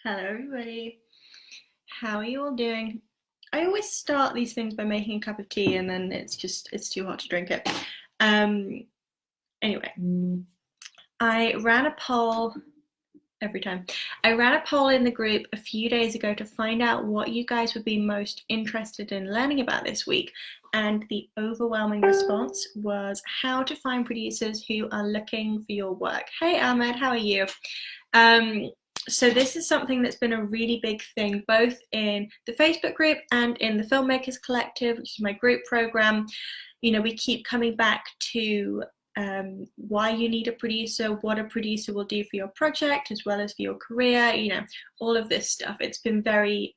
Hello everybody, how are you all doing? I always start these things by making a cup of tea and then it's too hot to drink it. Um, anyway, I ran a poll every time. I ran a poll in the group a few days ago to find out what you guys would be most interested in learning about this week. And the overwhelming response was how to find producers who are looking for your work. Hey Ahmed, how are you? So this is something that's been a really big thing, both in the Facebook group and in the Filmmakers Collective, which is my group program. You know, we keep coming back to why you need a producer, what a producer will do for your project, as well as for your career, you know, all of this stuff. It's been very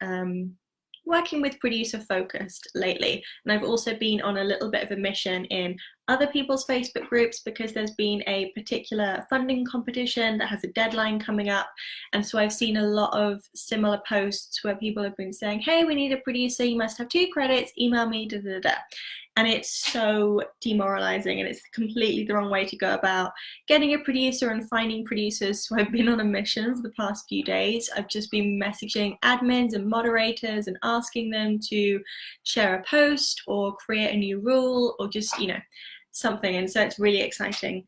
working with producer focused lately. And I've also been on a little bit of a mission in other people's Facebook groups because there's been a particular funding competition that has a deadline coming up. And so I've seen a lot of similar posts where people have been saying, hey, we need a producer, you must have 2 credits, email me, da da da. And it's so demoralizing and it's completely the wrong way to go about getting a producer and finding producers. So I've been on a mission for the past few days. I've just been messaging admins and moderators and asking them to share a post or create a new rule or just, you know, something. And so it's really exciting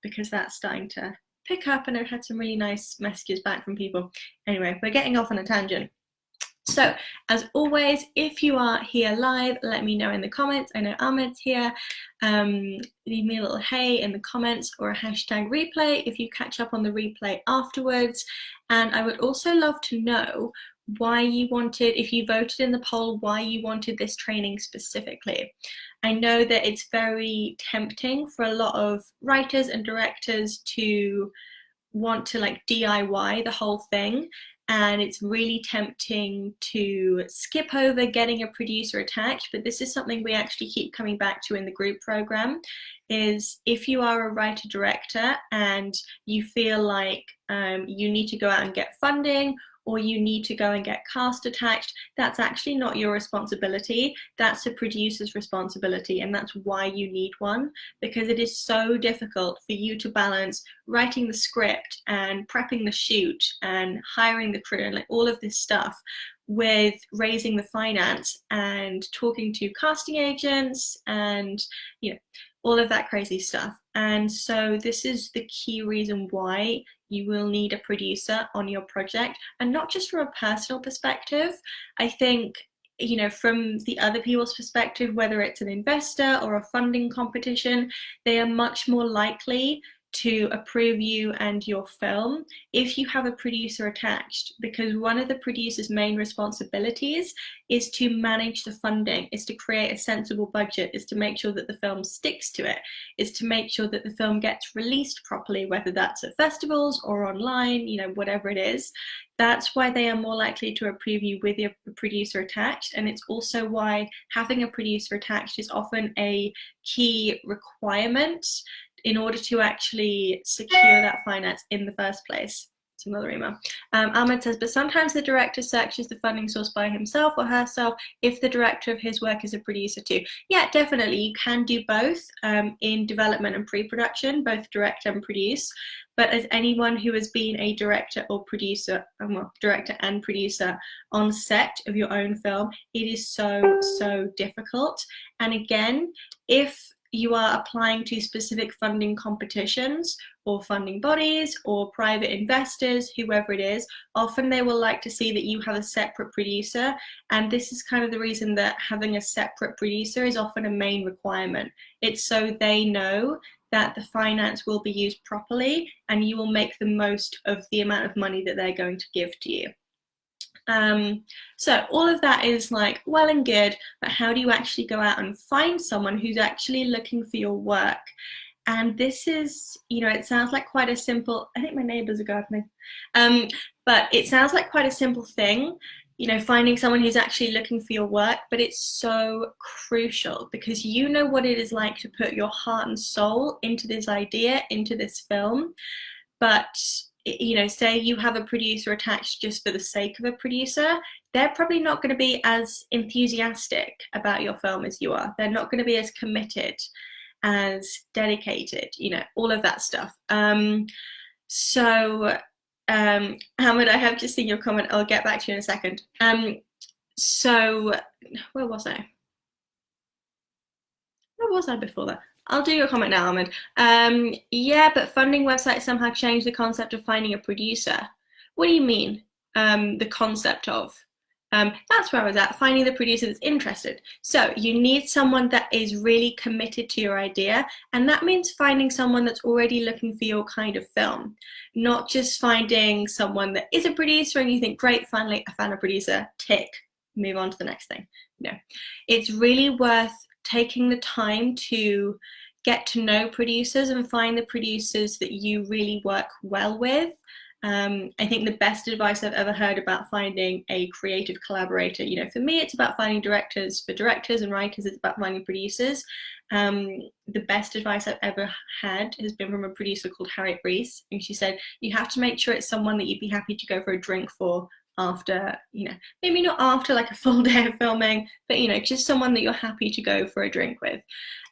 because that's starting to pick up and I've had some really nice messages back from people. Anyway, we're getting off on a tangent. So, as always, if you are here live, let me know in the comments. I know Ahmed's here. Leave me a little hey in the comments or a hashtag replay if you catch up on the replay afterwards. And I would also love to know why you wanted, if you voted in the poll, why you wanted this training specifically. I know that it's very tempting for a lot of writers and directors to want to like DIY the whole thing. And it's really tempting to skip over getting a producer attached, but this is something we actually keep coming back to in the group program, is if you are a writer-director and you feel like you need to go out and get funding or you need to go and get cast attached, that's actually not your responsibility. That's a producer's responsibility, and that's why you need one, because it is so difficult for you to balance writing the script and prepping the shoot and hiring the crew and like all of this stuff with raising the finance and talking to casting agents and, you know, all of that crazy stuff. And so this is the key reason why you will need a producer on your project, and not just from a personal perspective. I think, you know, from the other people's perspective, whether it's an investor or a funding competition, they are much more likely to approve you and your film if you have a producer attached, because one of the producer's main responsibilities is to manage the funding, is to create a sensible budget, is to make sure that the film sticks to it, is to make sure that the film gets released properly, whether that's at festivals or online, you know, whatever it is. That's why they are more likely to approve you with your producer attached. And it's also why having a producer attached is often a key requirement in order to actually secure that finance in the first place. It's another email. Ahmed says, but sometimes the director searches the funding source by himself or herself if the director of his work is a producer too. Yeah, definitely. You can do both in development and pre-production, both direct and produce. But as anyone who has been a director or producer, well, director and producer on set of your own film, it is so difficult. And again, if you are applying to specific funding competitions or funding bodies or private investors, whoever it is, often they will like to see that you have a separate producer. And this is kind of the reason that having a separate producer is often a main requirement. It's so they know that the finance will be used properly and you will make the most of the amount of money that they're going to give to you. So all of that is like well and good, but how do you actually go out and find someone who's actually looking for your work? And this is, you know, it sounds like quite a simple, I think my neighbors are gardening, but it sounds like quite a simple thing, you know, finding someone who's actually looking for your work, but it's so crucial because you know what it is like to put your heart and soul into this idea, into this film, but you know, say you have a producer attached just for the sake of a producer, they're probably not going to be as enthusiastic about your film as you are. They're not going to be as committed, as dedicated, you know, all of that stuff. So Ahmed, I have just seen your comment. I'll get back to you in a second. So where was I? Where was I before that? I'll do your comment now, Ahmed. Yeah, but funding websites somehow changed the concept of finding a producer. What do you mean? The concept of? That's where I was at, finding the producer that's interested. So you need someone that is really committed to your idea, and that means finding someone that's already looking for your kind of film, not just finding someone that is a producer and you think, great, finally I found a producer, tick, move on to the next thing. No, it's really worth taking the time to get to know producers and find the producers that you really work well with. I think the best advice I've ever heard about finding a creative collaborator, you know, for me, it's about finding directors. For directors and writers, it's about finding producers. The best advice I've ever had has been from a producer called Harriet Reese. And she said, you have to make sure it's someone that you'd be happy to go for a drink for after, you know, maybe not after like a full day of filming, but, you know, just someone that you're happy to go for a drink with.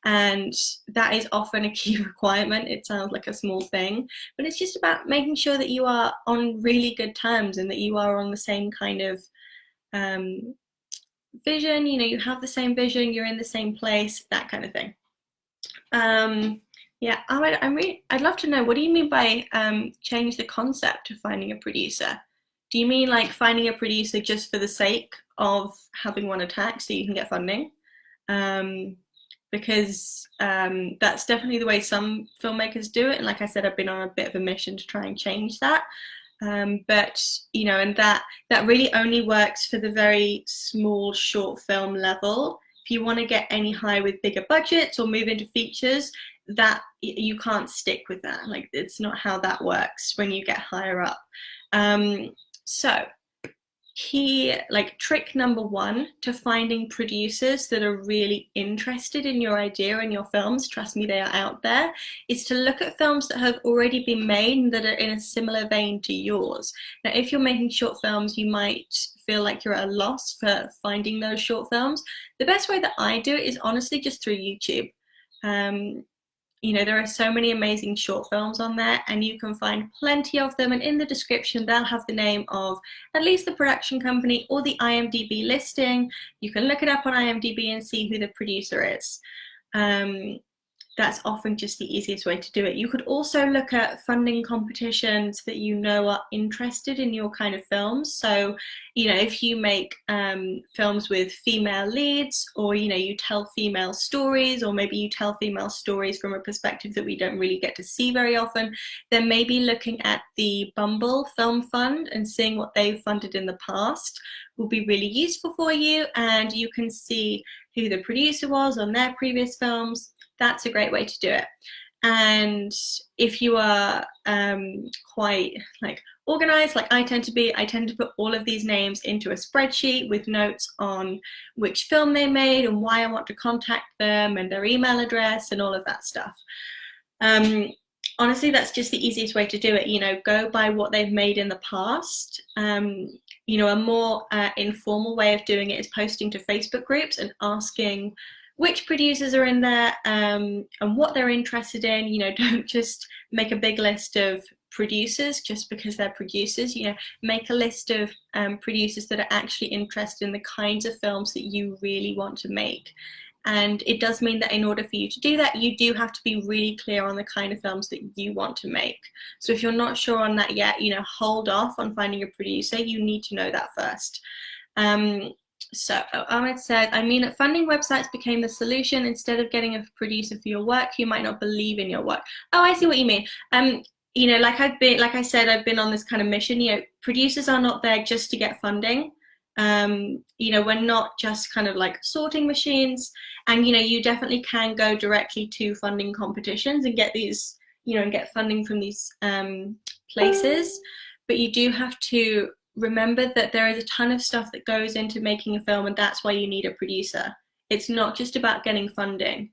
And that is often a key requirement. It sounds like a small thing, but it's just about making sure that you are on really good terms and that you are on the same kind of vision, you know, you have the same vision, you're in the same place, that kind of thing. Yeah, I'd love to know, what do you mean by change the concept of finding a producer? Do you mean like finding a producer just for the sake of having one attack so you can get funding? Because that's definitely the way some filmmakers do it. And like I said, I've been on a bit of a mission to try and change that. But, you know, and that really only works for the very small short film level. If you want to get any higher with bigger budgets or move into features, that you can't stick with that. Like, it's not how that works when you get higher up. So trick number one to finding producers that are really interested in your idea and your films, trust me, they are out there, is to look at films that have already been made and that are in a similar vein to yours. Now, if you're making short films, you might feel like you're at a loss for finding those short films. The best way that I do it is honestly just through YouTube. You know, there are so many amazing short films on there, and you can find plenty of them, and in the description they'll have the name of at least the production company or the IMDb listing. You can look it up on IMDb and see who the producer is. That's often just the easiest way to do it. You could also look at funding competitions that you know are interested in your kind of films. So, you know, if you make films with female leads, or, you know, you tell female stories, or maybe you tell female stories from a perspective that we don't really get to see very often, then maybe looking at the Bumble Film Fund and seeing what they've funded in the past will be really useful for you, and you can see who the producer was on their previous films. That's a great way to do it. And if you are quite like organized, like I tend to be, I tend to put all of these names into a spreadsheet with notes on which film they made and why I want to contact them and their email address and all of that stuff. Honestly, that's just the easiest way to do it. You know, go by what they've made in the past. You know, a more informal way of doing it is posting to Facebook groups and asking which producers are in there and what they're interested in. You know, don't just make a big list of producers just because they're producers. You know, make a list of producers that are actually interested in the kinds of films that you really want to make. And it does mean that in order for you to do that, you do have to be really clear on the kind of films that you want to make. So if you're not sure on that yet, you know, hold off on finding a producer. You need to know that first. So Ahmed said, I mean, funding websites became the solution. Instead of getting a producer for your work, you might not believe in your work. Oh, I see what you mean. You know, like I said, I've been on this kind of mission. You know, producers are not there just to get funding. You know, we're not just kind of like sorting machines, and, you know, you definitely can go directly to funding competitions and get these, you know, and get funding from these places, but you do have to remember that there is a ton of stuff that goes into making a film, and that's why you need a producer. It's not just about getting funding.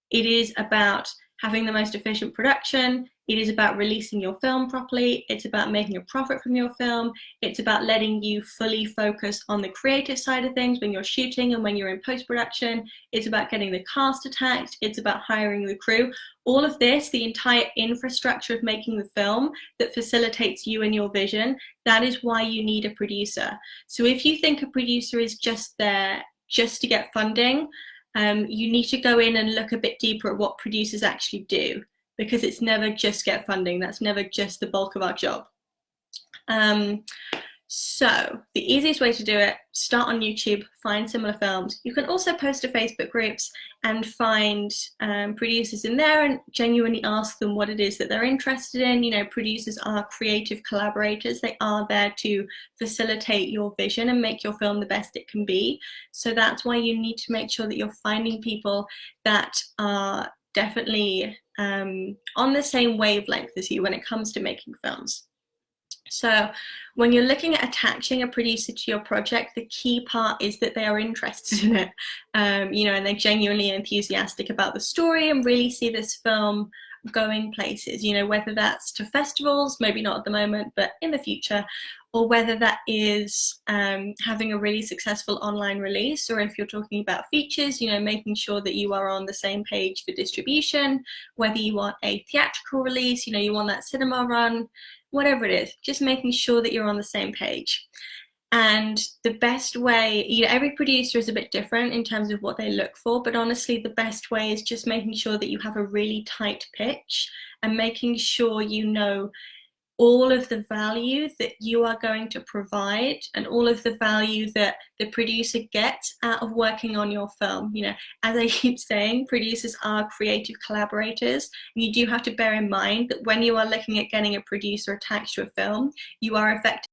It is about having the most efficient production. It is about releasing your film properly. It's about making a profit from your film. It's about letting you fully focus on the creative side of things when you're shooting and when you're in post-production. It's about getting the cast attached. It's about hiring the crew. All of this, the entire infrastructure of making the film that facilitates you and your vision, that is why you need a producer. So if you think a producer is just there just to get funding, you need to go in and look a bit deeper at what producers actually do, because it's never just get funding. That's never just the bulk of our job. So the easiest way to do it, start on YouTube, find similar films. You can also post to Facebook groups and find producers in there and genuinely ask them what it is that they're interested in. You know, producers are creative collaborators. They are there to facilitate your vision and make your film the best it can be. So that's why you need to make sure that you're finding people that are definitely on the same wavelength as you when it comes to making films. So when you're looking at attaching a producer to your project, the key part is that they are interested in it, you know, and they're genuinely enthusiastic about the story and really see this film going places, you know, whether that's to festivals, maybe not at the moment, but in the future, or whether that is having a really successful online release, or if you're talking about features, you know, making sure that you are on the same page for distribution, whether you want a theatrical release, you know, you want that cinema run, whatever it is, just making sure that you're on the same page. And the best way, you know, every producer is a bit different in terms of what they look for, but honestly, the best way is just making sure that you have a really tight pitch and making sure you know all of the value that you are going to provide and all of the value that the producer gets out of working on your film. You know, as I keep saying, producers are creative collaborators. And you do have to bear in mind that when you are looking at getting a producer attached to a film, you are effectively